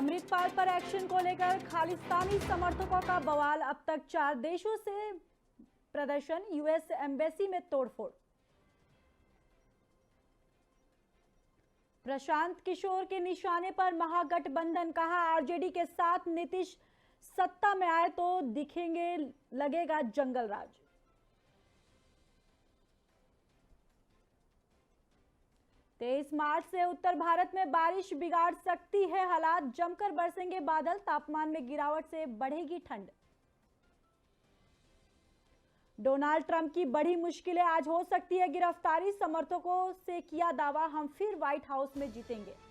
अमृतपाल पर एक्शन को लेकर खालिस्तानी समर्थकों का बवाल। अब तक 4 देशों से प्रदर्शन, यूएस एम्बेसी में तोड़फोड़। प्रशांत किशोर के निशाने पर महागठबंधन, कहा आरजेडी के साथ नीतीश सत्ता में आए तो दिखेंगे, लगेगा जंगल राज। तेईस मार्च से उत्तर भारत में बारिश बिगाड़ सकती है हालात, जमकर बरसेंगे बादल, तापमान में गिरावट से बढ़ेगी ठंड। डोनाल्ड ट्रंप की बड़ी मुश्किलें, आज हो सकती है गिरफ्तारी, समर्थकों से किया दावा, हम फिर व्हाइट हाउस में जीतेंगे।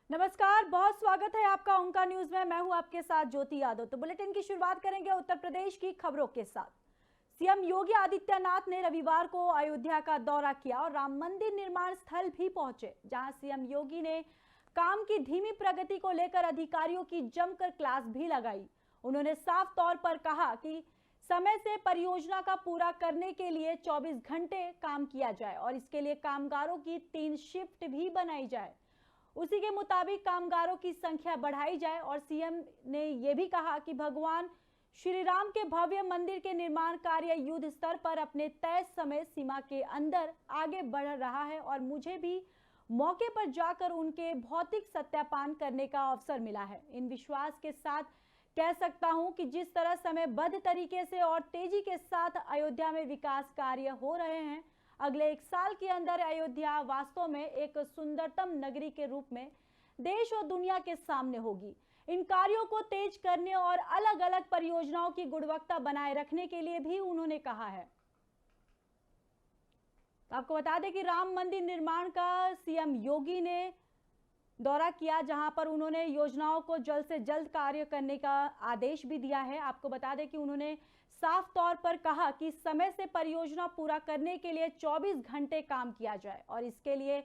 नमस्कार, बहुत स्वागत है आपका ओंकार न्यूज में। मैं हूं आपके साथ ज्योति यादव। तो बुलेटिन की शुरुआत करेंगे उत्तर प्रदेश की खबरों के साथ। सीएम योगी आदित्यनाथ ने रविवार को अयोध्या का दौरा किया और राम मंदिर निर्माण स्थल भी पहुंचे, जहां सीएम योगी ने काम की धीमी प्रगति को लेकर अधिकारियों की जमकर क्लास भी लगाई। उन्होंने साफ तौर पर कहा कि समय से परियोजना का पूरा करने के लिए 24 घंटे काम किया जाए और इसके लिए कामगारों की 3 शिफ्ट भी बनाई जाए। उसी के मुताबिक कामगारों की संख्या बढ़ाई जाए और सीएम ने यह भी कहा कि भगवान श्री राम के भव्य मंदिर के निर्माण कार्य युद्ध स्तर पर अपने तय समय सीमा के अंदर आगे बढ़ रहा है और मुझे भी मौके पर जाकर उनके भौतिक सत्यापन करने का अवसर मिला है। इन विश्वास के साथ कह सकता हूं कि जिस तरह समयबद्ध तरीके से और तेजी के साथ अयोध्या में विकास कार्य हो रहे हैं, अगले 1 साल के अंदर अयोध्या वास्तव में एक सुंदरतम नगरी के रूप में देश और दुनिया के सामने होगी। इन कार्यों को तेज करने और अलग अलग परियोजनाओं की गुणवत्ता बनाए रखने के लिए भी उन्होंने कहा है। तो आपको बता दें कि राम मंदिर निर्माण का सीएम योगी ने दौरा किया, जहां पर उन्होंने योजनाओं को जल्द से जल्द कार्य करने का आदेश भी दिया है। आपको बता दें कि उन्होंने साफ तौर पर कहा कि समय से परियोजना पूरा करने के लिए 24 घंटे काम किया जाए और इसके लिए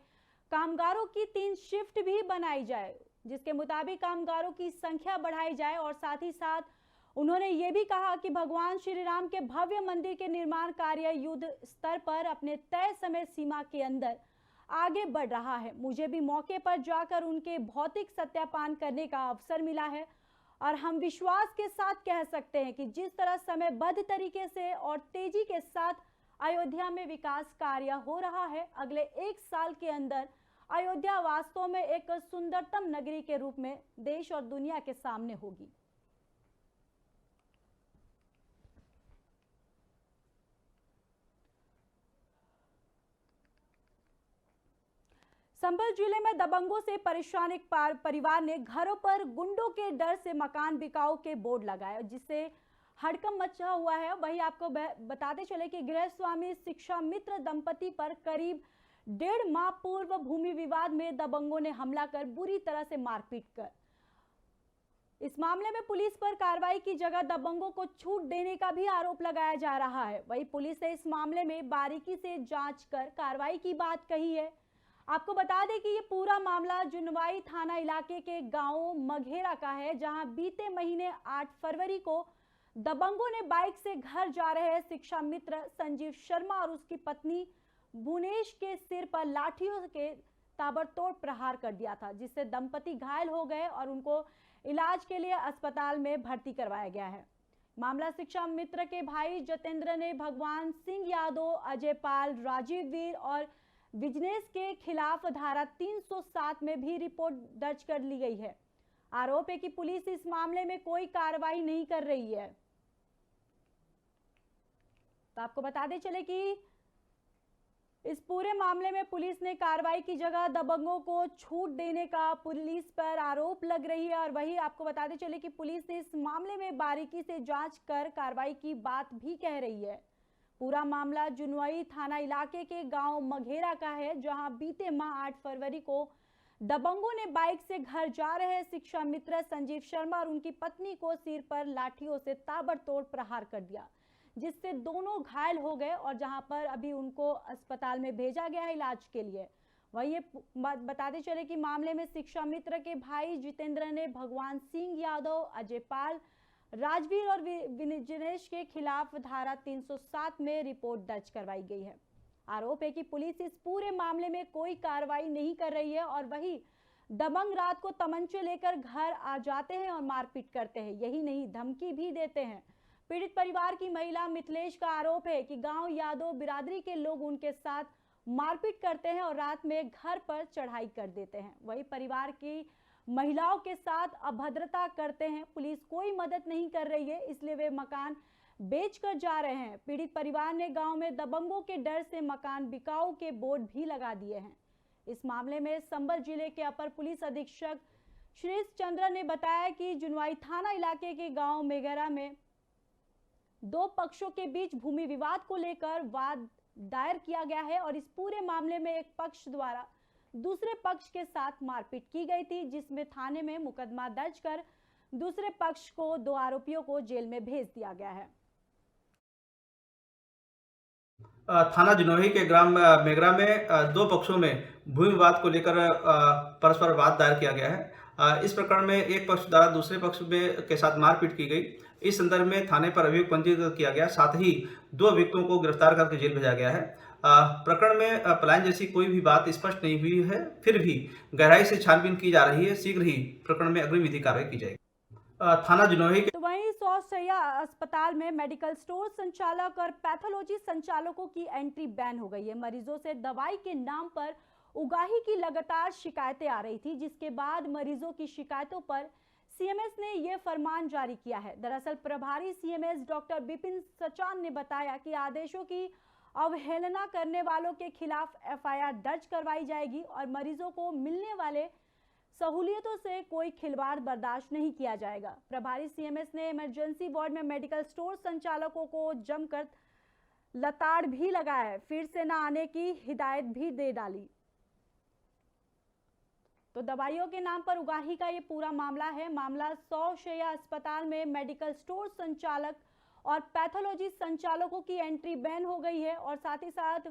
कामगारों की 3 शिफ्ट भी बनाई जाए, जिसके मुताबिक कामगारों की संख्या बढ़ाई जाए। और साथ ही साथ उन्होंने ये भी कहा कि भगवान श्री राम के भव्य मंदिर के निर्माण कार्य युद्ध स्तर पर अपने तय समय सीमा के अंदर आगे बढ़ रहा है। मुझे भी मौके पर जाकर उनके भौतिक सत्यापन करने का अवसर मिला है और हम विश्वास के साथ कह सकते हैं कि जिस तरह समयबद्ध तरीके से और तेजी के साथ अयोध्या में विकास कार्य हो रहा है, अगले 1 साल के अंदर अयोध्या वास्तव में एक सुंदरतम नगरी के रूप में देश और दुनिया के सामने होगी। संभल जिले में दबंगों से परेशान एक परिवार ने घरों पर गुंडों के डर से मकान बिकाऊ के बोर्ड लगाए, जिससे हड़कंप मचा हुआ है। वहीं आपको बताते चले कि गृह स्वामी शिक्षा मित्र दंपति पर करीब 1.5 माह पूर्व भूमि विवाद में दबंगों ने हमला कर बुरी तरह से मारपीट कर इस मामले में पुलिस पर कार्रवाई की जगह दबंगों को छूट देने का भी आरोप लगाया जा रहा है। वहीं पुलिस ने इस मामले में बारीकी से जांच कर कार्रवाई की बात कही है। आपको बता दें कि ये पूरा मामला जुनवाई थाना इलाके के गांव मघेरा का है, जहां बीते महीने 8 फरवरी को दबंगों ने बाइक से घर जा रहे शिक्षा मित्र संजीव शर्मा और उसकी पत्नी भुवनेश के सिर पर लाठियों के ताबड़तोड़ प्रहार कर दिया था, जिससे दंपति घायल हो गए और उनको इलाज के लिए अस्पताल में भर्ती करवाया गया है। मामला शिक्षा मित्र के भाई जतेंद्र ने भगवान सिंह यादव, अजय पाल, राजीव वीर और विजनेश के खिलाफ धारा 307 में भी रिपोर्ट दर्ज कर ली गई है। आरोप है कि पुलिस इस मामले में कोई कार्रवाई नहीं कर रही है। तो आपको बताते चले कि इस पूरे मामले में पुलिस ने कार्रवाई की जगह दबंगों को छूट देने का पुलिस पर आरोप लग रही है। और वही आपको बताते चले कि पुलिस ने इस मामले में बारीकी से जांच कर कार्रवाई की बात भी कह रही है। पूरा मामला जुनवाई थाना इलाके के गांव मघेरा का है, जहां बीते माह 8 फरवरी को दबंगों ने बाइक से घर जा रहे शिक्षा मित्र संजीव शर्मा और उनकी पत्नी को सिर पर लाठियों से ताबड़तोड़ प्रहार कर दिया, जिससे दोनों घायल हो गए और जहां पर अभी उनको अस्पताल में भेजा गया है इलाज के लिए। वही ये बताते चले कि मामले में शिक्षा मित्र के भाई जितेंद्र ने भगवान सिंह यादव, अजय पाल, राजवीर और विजनेश के खिलाफ धारा 307 में रिपोर्ट दर्ज करवाई गई है। आरोप है कि पुलिस इस पूरे मामले में कोई कार्रवाई नहीं कर रही है और वही दबंग रात को तमंचे लेकर घर आ जाते हैं और मारपीट करते हैं। यही नहीं, धमकी भी देते हैं। पीड़ित परिवार की महिला मिथिलेश का आरोप है कि गांव यादव बिरादरी के लोग उनके साथ मारपीट करते हैं और रात में घर पर चढ़ाई कर देते हैं। वही परिवार की महिलाओं के साथ अभद्रता करते हैं। पुलिस कोई मदद नहीं कर रही है, इसलिए वे मकान बेचकर जा रहे हैं। पीड़ित परिवार ने गांव में दबंगों के डर से मकान बिकाऊ के बोर्ड भी लगा दिए हैं। इस मामले में संभल जिले के अपर पुलिस अधीक्षक श्रीश चंद्र ने बताया कि जुनवाई थाना इलाके के गांव मेगरा में दो पक्षों के बीच भूमि विवाद को लेकर वाद दायर किया गया है और इस पूरे मामले में एक पक्ष द्वारा दूसरे पक्ष के साथ मारपीट की गई थी, जिसमें थाने में मुकदमा दर्ज कर दूसरे पक्ष को 2 आरोपियों को जेल में भेज दिया गया है। थाना जिनोही के ग्राम मेगरा में दो पक्षों में भूमि विवाद को लेकर परस्पर वाद दायर किया गया है। इस प्रकरण में एक पक्ष द्वारा दूसरे पक्ष के साथ मारपीट की गई। इस संदर्भ में थाने पर अभियोग पंजीकृत किया गया, साथ ही 2 अभियुक्तों को गिरफ्तार करके जेल भेजा गया है। प्रकरण में पलायन जैसी कोई भी बात स्पष्ट नहीं हुई है, फिर भी गहराई से छानबीन की जा रही है। शीघ्र ही प्रकरण में अग्रिम विधि कार्रवाई की जाएगी। थाना जिनोही के तो वहीं 100 शैय्या अस्पताल में मेडिकल स्टोर संचालक और पैथोलॉजी संचालकों की एंट्री बैन हो गई है। मरीजों से दवाई के नाम पर उगाही की लगातार शिकायतें आ रही थी, जिसके बाद मरीजों की शिकायतों पर सीएमएस ने यह फरमान जारी किया है। दरअसल प्रभारी सीएमएस डॉक्टर विपिन सचान ने बताया कि आदेशों की अवहेलना करने वालों के खिलाफ एफआईआर दर्ज करवाई जाएगी और मरीजों को मिलने वाले सहूलियतों से कोई खिलवाड़ बर्दाश्त नहीं किया जाएगा। प्रभारी सीएमएस ने इमरजेंसी वार्ड में मेडिकल स्टोर संचालकों को जमकर लताड़ भी लगाया, फिर से न आने की हिदायत भी दे डाली। तो दवाइयों के नाम पर उगाही का ये पूरा मामला है। मामला 100 शैय्या अस्पताल में मेडिकल स्टोर संचालक और पैथोलॉजी संचालकों की एंट्री बैन हो गई है और साथ ही साथ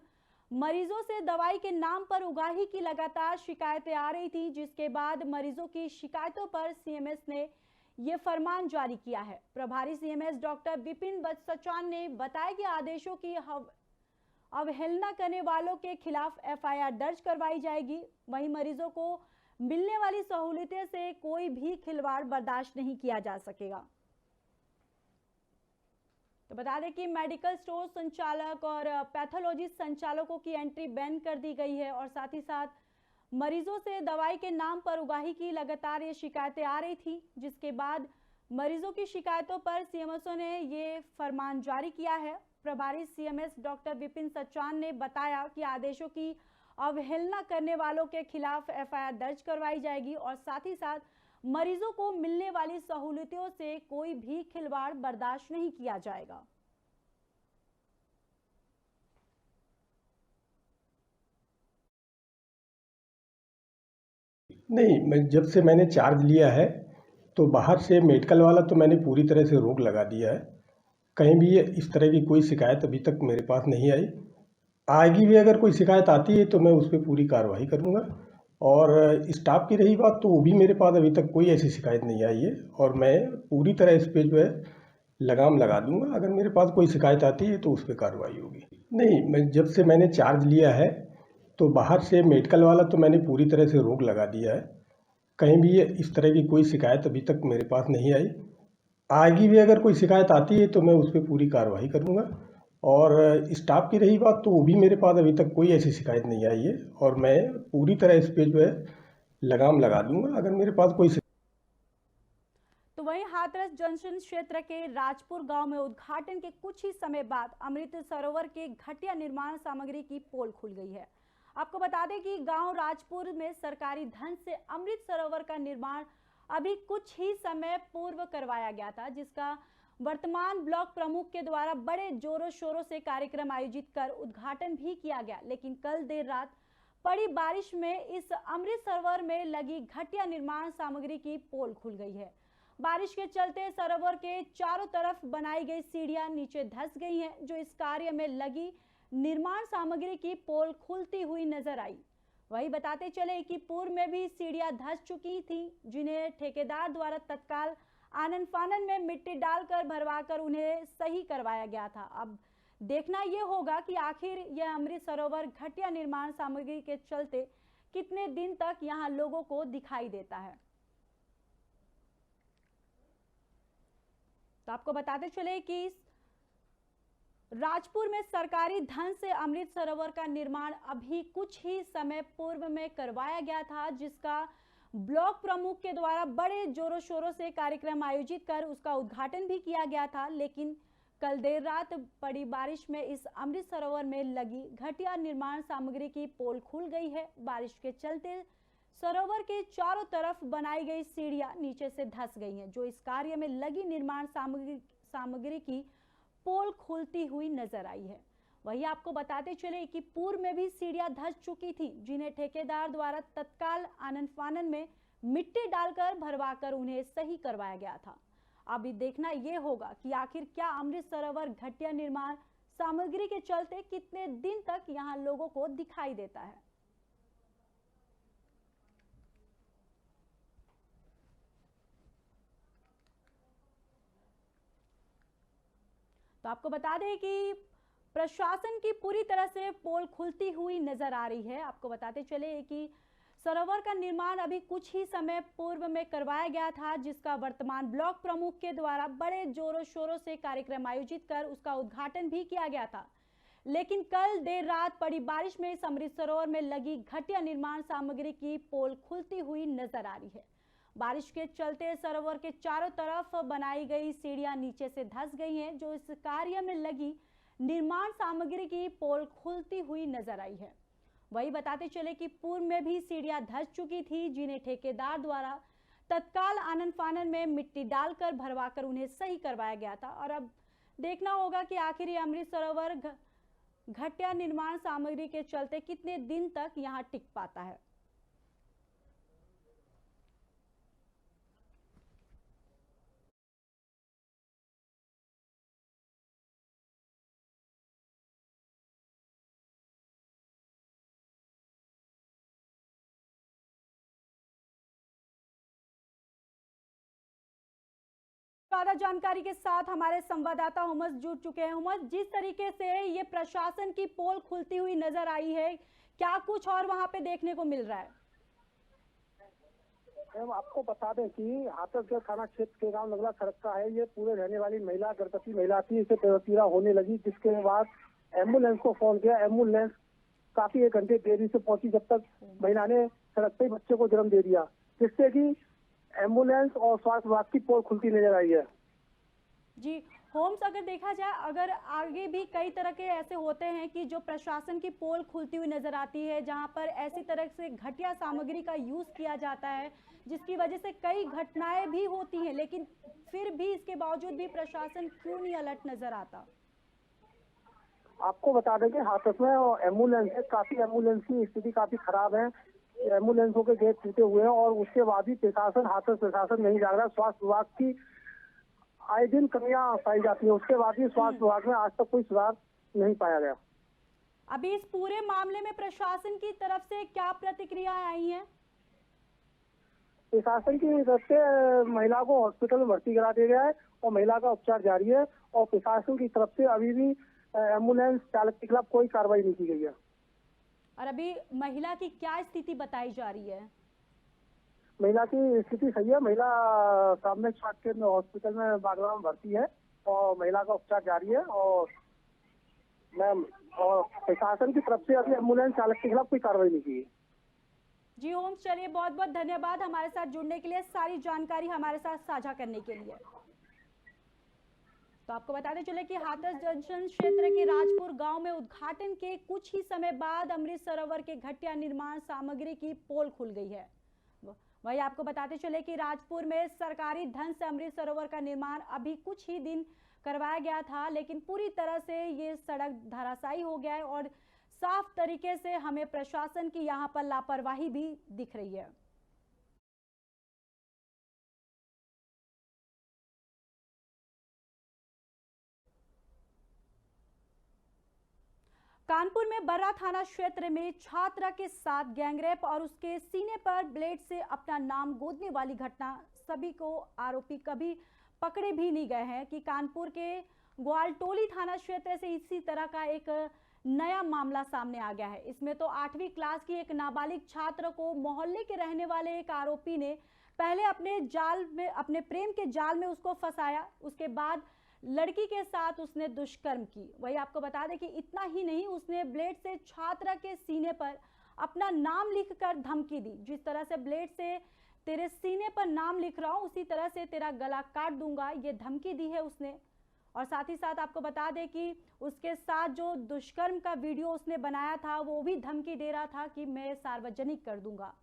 मरीजों से दवाई के नाम पर उगाही की लगातार शिकायतें आ रही थी, जिसके बाद मरीजों की शिकायतों पर सीएमएस ने ये फरमान जारी किया है। प्रभारी सीएमएस डॉक्टर विपिन सचान ने बताया कि आदेशों की अवहेलना करने वालों के खिलाफ एफआईआर दर्ज करवाई जाएगी। वहीं मरीजों को मिलने वाली सहूलियतें से कोई भी खिलवाड़ बर्दाश्त नहीं किया जा सकेगा। तो बता दें कि मेडिकल स्टोर संचालक और पैथोलॉजी संचालकों की एंट्री बैन कर दी गई है और साथ ही साथ मरीजों से दवाई के नाम पर उगाही की लगातार ये शिकायतें आ रही थी, जिसके बाद मरीजों की शिकायतों पर सीएमएसओ ने ये फरमान जारी किया है। प्रभारी सीएमएस डॉक्टर विपिन सचान ने बताया कि आदेशों की अवहेलना करने वालों के खिलाफ एफआईआर दर्ज करवाई जाएगी और साथ ही साथ मरीजों को मिलने वाली सहूलियतों से कोई भी खिलवाड़ बर्दाश्त नहीं किया जाएगा। नहीं, जब से मैंने चार्ज लिया है तो बाहर से मेडिकल वाला तो मैंने पूरी तरह से रोक लगा दिया है। कहीं भी इस तरह की कोई शिकायत अभी तक मेरे पास नहीं आई। आएगी भी अगर कोई शिकायत आती है तो मैं उस पर पूरी कार्रवाई करूँगा। और स्टाफ की रही बात, तो वो भी मेरे पास अभी तक कोई ऐसी शिकायत नहीं आई है और मैं पूरी तरह इस पे जो है लगाम लगा दूंगा। अगर मेरे पास कोई शिकायत आती है तो उस पर कार्रवाई होगी। नहीं, जब से मैंने चार्ज लिया है तो बाहर से मेडिकल वाला तो मैंने पूरी तरह से रोक लगा दिया है। कहीं भी इस तरह की कोई शिकायत अभी तक मेरे पास नहीं आई। आएगी भी अगर कोई शिकायत आती है तो मैं उस पर पूरी कार्रवाई करूँगा। और स्टाफ की रही बात, तो वो भी मेरे पास अभी तक कोई ऐसी शिकायत नहीं आई है और मैं पूरी तरह इस पे जो है लगाम लगा दूंगा। अगर मेरे पास कोई तो वहीं हाथरस जंक्शन क्षेत्र के राजपुर गांव में उद्घाटन के कुछ ही समय बाद अमृत सरोवर के घटिया निर्माण सामग्री की पोल खुल गई है। आपको बता दें कि गांव राजपुर में सरकारी धन से अमृत सरोवर का निर्माण अभी कुछ ही समय पूर्व करवाया गया था, जिसका वर्तमान ब्लॉक प्रमुख के द्वारा बड़े जोरों शोरों से कार्यक्रम आयोजित कर उद्घाटन भी किया गया। लेकिन कल देर रात पड़ी बारिश में इस अमृत सरोवर में लगी घटिया निर्माण सामग्री की पोल खुल गई है। बारिश के चलते सरोवर के चारों तरफ बनाई गई सीढ़ियां नीचे धंस गई हैं, जो इस कार्य में लगी निर्माण सामग्री की पोल खुलती हुई नजर आई। वही बताते चले कि पूर्व में भी सीढ़ियां धंस चुकी थी, जिन्हें ठेकेदार द्वारा तत्काल आनन फानन में मिट्टी डालकर भरवाकर उन्हें सही करवाया गया था। अब देखना यह होगा कि आखिर यह अमृत सरोवर घटिया निर्माण सामग्री के चलते कितने दिन तक यहां लोगों को दिखाई देता है। तो आपको बताते चले कि राजपुर में सरकारी धन से अमृत सरोवर का निर्माण अभी कुछ ही समय पूर्व में करवाया गया था, जिसका ब्लॉक प्रमुख के द्वारा बड़े जोरों शोरों से कार्यक्रम आयोजित कर उसका उद्घाटन भी किया गया था। लेकिन कल देर रात पड़ी बारिश में इस अमृत सरोवर में लगी घटिया निर्माण सामग्री की पोल खुल गई है। बारिश के चलते सरोवर के चारों तरफ बनाई गई सीढ़ियां नीचे से धंस गई हैं, जो इस कार्य में लगी निर्माण सामग्री की पोल खुलती हुई नजर आई है। वही आपको बताते चले कि पूर्व में भी सीढ़ियां धंस चुकी थी, जिन्हें ठेकेदार द्वारा तत्काल आनन फानन में मिट्टी डालकर भरवाकर उन्हें सही करवाया गया था। अभी देखना यह होगा कि आखिर क्या अमृत सरोवर घटिया निर्माण सामग्री के चलते कितने दिन तक यहां लोगों को दिखाई देता है। तो आपको बता दें कि प्रशासन की पूरी तरह से पोल खुलती हुई नजर आ रही है। आपको बताते चले कि सरोवर का निर्माण अभी कुछ ही समय पूर्व में करवाया गया था, जिसका वर्तमान ब्लॉक प्रमुख के द्वारा बड़े जोरों शोरों से कार्यक्रम आयोजित कर उसका उद्घाटन भी किया गया था। लेकिन कल देर रात पड़ी बारिश में इस अमृत सरोवर में लगी घटिया निर्माण सामग्री की पोल खुलती हुई नजर आ रही है। बारिश के चलते सरोवर के चारों तरफ बनाई गई सीढ़ियां नीचे से धंस गई हैं, जो इस कार्य में लगी निर्माण सामग्री की पोल खुलती हुई नजर आई है। वही बताते चले कि पूर्व में भी सीढ़ियां धंस चुकी थी, जिन्हें ठेकेदार द्वारा तत्काल आनन फानन में मिट्टी डालकर भरवाकर उन्हें सही करवाया गया था। और अब देखना होगा कि आखिर ये अमृत सरोवर घटिया निर्माण सामग्री के चलते कितने दिन तक यहां टिक पाता है। ज्यादा जानकारी के साथ हमारे संवाददाता उमस जुड़ चुके हैं। उमस, जिस तरीके से ये प्रशासन की पोल खुलती हुई नजर आई है, क्या कुछ और वहां पे देखने को मिल रहा है? आपको बता दें कि हाथरसगढ़ थाना क्षेत्र के गांव नगला सड़क का है। ये पूरे रहने वाली महिला गर्भवती महिला थी, इसे पीड़ा होने लगी, जिसके बाद एम्बुलेंस को फोन किया। एम्बुलेंस काफी 1 घंटे देरी से पहुंची, जब तक महिला ने सड़क पे बच्चे को जन्म दे दिया, जिससे कि एम्बुलेंस और स्वास्थ्य विभाग की पोल खुलती नजर आई है। जी होम्स, अगर देखा जाए, अगर आगे भी कई तरह के ऐसे होते हैं कि जो प्रशासन की पोल खुलती हुई नजर आती है, जहां पर ऐसी तरह से घटिया सामग्री का यूज किया जाता है, जिसकी वजह से कई घटनाएं भी होती हैं, लेकिन फिर भी इसके बावजूद भी प्रशासन क्यों नहीं अलर्ट नजर आता? आपको बता दें कि हाथरस में एम्बुलेंस है, काफी एम्बुलेंस की स्थिति काफी खराब है। एम्बुलेंसों के गेट टूटे हुए हैं और उसके बाद भी प्रशासन, हाथरस प्रशासन नहीं जाग रहा। स्वास्थ्य विभाग की आए दिन कमियां पाई जाती है, उसके बाद भी स्वास्थ्य विभाग में आज तक कोई सुधार नहीं पाया गया। अभी इस पूरे मामले में प्रशासन की तरफ से क्या प्रतिक्रिया आई है? प्रशासन की तरफ से महिला को हॉस्पिटल में भर्ती करा दिया गया है और महिला का उपचार जारी है। और प्रशासन की तरफ से अभी भी एम्बुलेंस चालक के खिलाफ कोई कार्रवाई नहीं की गई है। और अभी महिला की क्या स्थिति बताई जा रही है? महिला की स्थिति सही है। महिला सामूहिक स्वास्थ्य केंद्र हॉस्पिटल में बागला में भर्ती है और महिला का उपचार जारी है। और प्रशासन की तरफ से अभी एम्बुलेंस चालक के खिलाफ कोई कार्रवाई नहीं की है। जी होम्स, चलिए बहुत बहुत धन्यवाद हमारे साथ जुड़ने के लिए, सारी जानकारी हमारे साथ साझा करने के लिए। तो आपको बताते चले कि हाथरस जंक्शन क्षेत्र के राजपुर गांव में उद्घाटन के कुछ ही समय बाद अमृत सरोवर के घटिया निर्माण सामग्री की पोल खुल गई है। वही आपको बताते चले कि राजपुर में सरकारी धन से अमृत सरोवर का निर्माण अभी कुछ ही दिन करवाया गया था, लेकिन पूरी तरह से ये सड़क धराशायी हो गया है और साफ तरीके से हमें प्रशासन की यहाँ पर लापरवाही भी दिख रही है। कानपुर में बर्रा थाना क्षेत्र में छात्रा के साथ गैंगरेप और उसके सीने पर ब्लेड से अपना नाम गोदने वाली घटना सभी को आरोपी कभी पकड़े भी नहीं गए हैं कि कानपुर के ग्वालटोली थाना क्षेत्र से इसी तरह का एक नया मामला सामने आ गया है। इसमें तो 8वीं क्लास की एक नाबालिग छात्र को मोहल्ले के रहने वाले एक आरोपी ने पहले अपने प्रेम के जाल में उसको फंसाया, उसके बाद लड़की के साथ उसने दुष्कर्म की। वही आपको बता दें कि इतना ही नहीं, उसने ब्लेड से छात्रा के सीने पर अपना नाम लिखकर धमकी दी। जिस तरह से ब्लेड से तेरे सीने पर नाम लिख रहा हूं उसी तरह से तेरा गला काट दूंगा, ये धमकी दी है उसने। और साथ ही साथ आपको बता दें कि उसके साथ जो दुष्कर्म का वीडियो उसने बनाया था वो भी धमकी दे रहा था कि मैं सार्वजनिक कर दूंगा।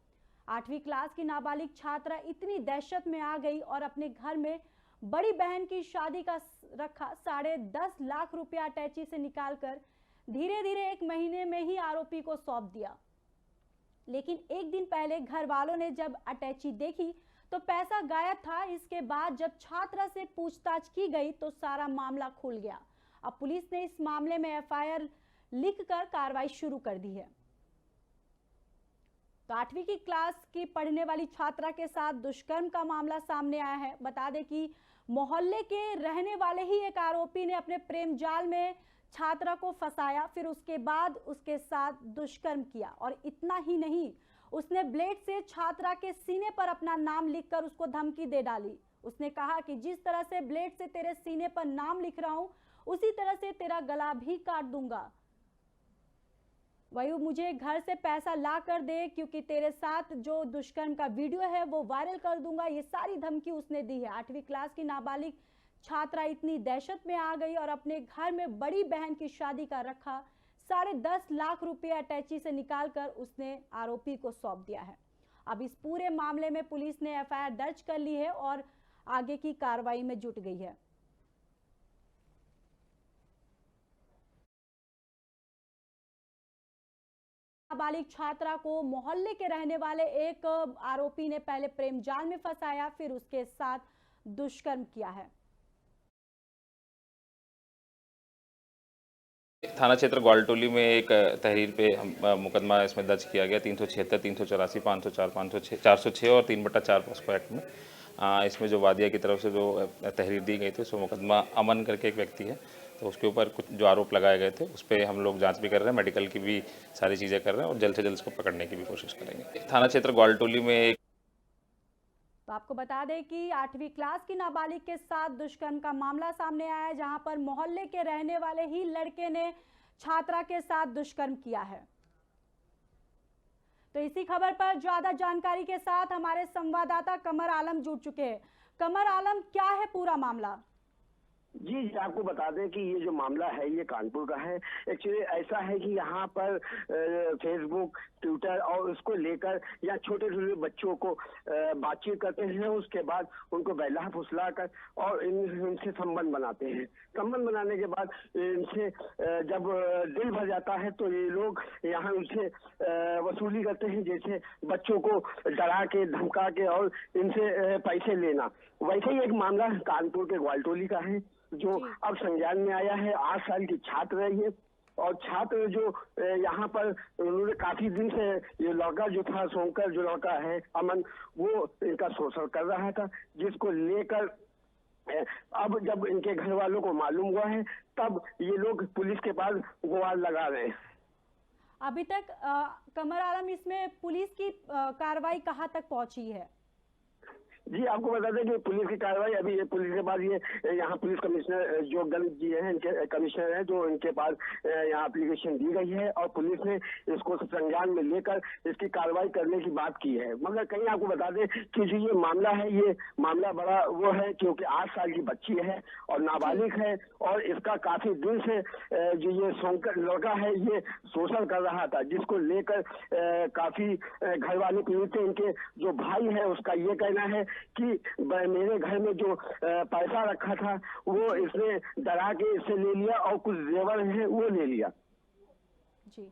8वीं क्लास की नाबालिग छात्रा इतनी दहशत में आ गई और अपने घर में बड़ी बहन की शादी का रखा 10.5 लाख रुपया अटैची से निकालकर धीरे धीरे 1 महीने में ही आरोपी को सौंप दिया। लेकिन एक दिन पहले घर वालों ने जब अटैची देखी तो पैसा गायब था। इसके बाद जब छात्रा से पूछताछ की गई तो सारा मामला खुल गया। अब पुलिस ने इस मामले में एफआईआर लिखकर कार्रवाई शुरू कर दी है। तो 8वीं की क्लास की पढ़ने वाली छात्रा के साथ दुष्कर्म का मामला सामने आया है। बता दें कि मोहल्ले के रहने वाले ही एक आरोपी ने अपने प्रेम जाल में छात्रा को फंसाया, फिर उसके बाद उसके साथ दुष्कर्म किया। और इतना ही नहीं, उसने ब्लेड से छात्रा के सीने पर अपना नाम लिखकर उसको धमकी दे डाली। उसने कहा कि जिस तरह से ब्लेड से तेरे सीने पर नाम लिख रहा हूं उसी तरह से तेरा गला भी काट दूंगा। वही मुझे घर से पैसा ला कर दे क्योंकि तेरे साथ जो दुष्कर्म का वीडियो है वो वायरल कर दूंगा। ये सारी धमकी उसने दी है। 8वीं क्लास की नाबालिग छात्रा इतनी दहशत में आ गई और अपने घर में बड़ी बहन की शादी का रखा 10.5 लाख रुपया अटैची से निकालकर उसने आरोपी को सौंप दिया है। अब इस पूरे मामले में पुलिस ने एफआईआर दर्ज कर ली है और आगे की कार्रवाई में जुट गई है। नाबालिग छात्रा को मोहल्ले के रहने वाले एक आरोपी ने पहले प्रेम जाल में फंसाया, फिर उसके साथ दुष्कर्म किया है। थाना क्षेत्र ग्वालटोली में एक तहरीर पे मुकदमा इसमें दर्ज किया गया 376, 384, 504, 506, 406 और 3/4 पॉस्को एक्ट में। इसमें जो वादिया की तरफ से जो तहरीर दी गई थी उसमें मुकदमा अमन करके एक व्यक्ति है, तो उसके ऊपर कुछ जो आरोप लगाए गए थे उस पर हम लोग जांच भी कर रहे हैं, मेडिकल की भी सारी चीज़ें कर रहे हैं और जल्द से जल्द इसको पकड़ने की भी कोशिश करेंगे। थाना क्षेत्र ग्वालटोली में एक तो आपको बता दें कि 8वीं क्लास की नाबालिग के साथ दुष्कर्म का मामला सामने आया है, जहां पर मोहल्ले के रहने वाले ही लड़के ने छात्रा के साथ दुष्कर्म किया है। तो इसी खबर पर ज्यादा जानकारी के साथ हमारे संवाददाता कमर आलम जुड़ चुके हैं। कमर आलम, क्या है पूरा मामला? जी आपको बता दें कि ये जो मामला है ये कानपुर का है। एक्चुअली ऐसा है कि यहाँ पर फेसबुक, ट्विटर और उसको लेकर या छोटे छोटे बच्चों को बातचीत करते हैं, उसके बाद उनको बहला फुसला कर और इनसे संबंध बनाते हैं। संबंध बनाने के बाद इनसे जब दिल भर जाता है तो ये लोग यहाँ उनसे वसूली करते हैं, जैसे बच्चों को डरा के धमका के और इनसे पैसे लेना। वैसे ही एक मामला कानपुर के ग्वालटोली का है जो अब संज्ञान में आया है। 8 साल की छात्र है ये, और छात्र जो यहाँ पर उन्होंने काफी दिन से ये लड़का जो था सोनकर जो लड़का है अमन, वो इनका शोषण कर रहा था, जिसको लेकर अब जब इनके घर वालों को मालूम हुआ है तब ये लोग पुलिस के पास गुहार लगा रहे हैं। अभी तक कमर आलम, इसमें पुलिस की कार्रवाई कहां तक पहुंची है? जी आपको बता दें कि पुलिस की कार्रवाई अभी पुलिस के पास ये यहाँ पुलिस कमिश्नर जो गणित जी हैं, इनके कमिश्नर हैं, जो इनके पास यहाँ एप्लीकेशन दी गई है और पुलिस ने इसको संज्ञान में लेकर इसकी कार्रवाई करने की बात की है। मगर कहीं आपको बता दें कि जो ये मामला है ये मामला बड़ा वो है क्योंकि 8 साल की बच्ची है और नाबालिग है, और इसका काफी दिन से जो ये सोनकर लड़का है ये शोषण कर रहा था, जिसको लेकर काफी घर वाले पीड़ित थे। इनके जो भाई है उसका ये कहना है कि मेरे घर में जो पैसा रखा था वो इसने डरा के इससे ले लिया और कुछ जेवर है वो ले लिया। जी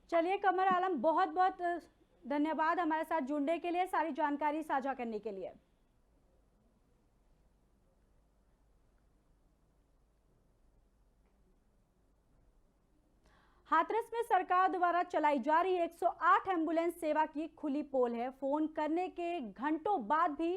चलिए कमर आलम, बहुत बहुत धन्यवाद हमारे साथ जुड़ने के लिए, सारी जानकारी साझा करने के लिए। हाथरस में सरकार द्वारा चलाई जा रही 108 एम्बुलेंस सेवा की खुली पोल है। फोन करने के घंटों बाद भी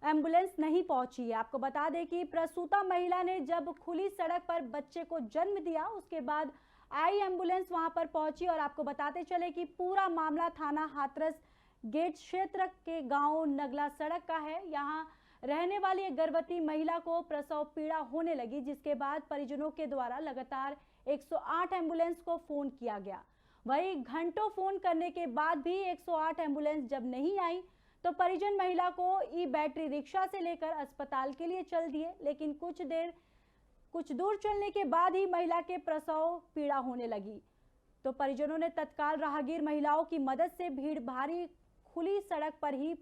एम्बुलेंस नहीं पहुंची है। आपको बता दें कि प्रसूता महिला ने जब खुली सड़क पर बच्चे को जन्म दिया, उसके बाद आई एम्बुलेंस वहां पर पहुंची। और आपको बताते चले कि पूरा मामला थाना हाथरस गेट क्षेत्र के गांव नगला सड़क का है। यहां रहने वाली एक गर्भवती महिला को प्रसव पीड़ा होने लगी, जिसके बाद परिजनों के द्वारा लगातार 108 एम्बुलेंस को फोन किया गया। वहीं घंटों फोन करने के बाद भी 108 एम्बुलेंस जब नहीं आई तो परिजन महिला को ई बैटरी रिक्शा से लेकर अस्पताल के लिए चल दिए, लेकिन कुछ दूर चलने के बाद ही महिला के प्रसव पीड़ा होने लगी। तो परिजनों ने तत्काल राहगीर महिलाओं की मदद से भीड़ भारी खुली सड़क पर ही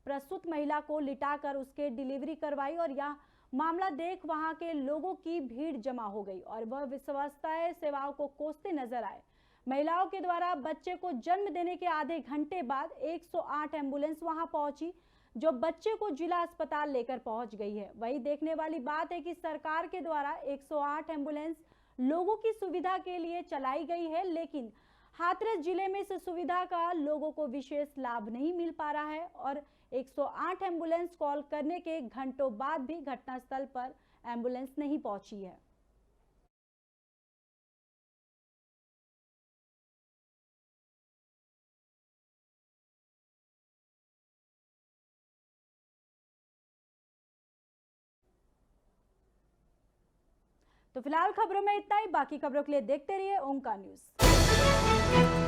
प्रसूत महिला को लिटाकर उसके डिलीवरी करवाई। और यह मामला देख वहां के लोगों की भीड़ जमा हो गई और वह विश्वस्तरीय सेवाओं को कोसते नजर आए। महिलाओं के द्वारा बच्चे को जन्म देने के आधे घंटे बाद 108 एम्बुलेंस वहां पहुंची, जो बच्चे को जिला अस्पताल लेकर पहुंच गई है। वही देखने वाली बात है कि सरकार के द्वारा 108 एम्बुलेंस लोगों की सुविधा के लिए चलाई गई है, लेकिन हाथरस जिले में इस सुविधा का लोगों को विशेष लाभ नहीं मिल पा रहा है। और 108 एम्बुलेंस कॉल करने के घंटों बाद भी घटनास्थल पर एम्बुलेंस नहीं पहुंची है। तो फिलहाल खबरों में इतना ही। बाकी खबरों के लिए देखते रहिए ओंकार न्यूज।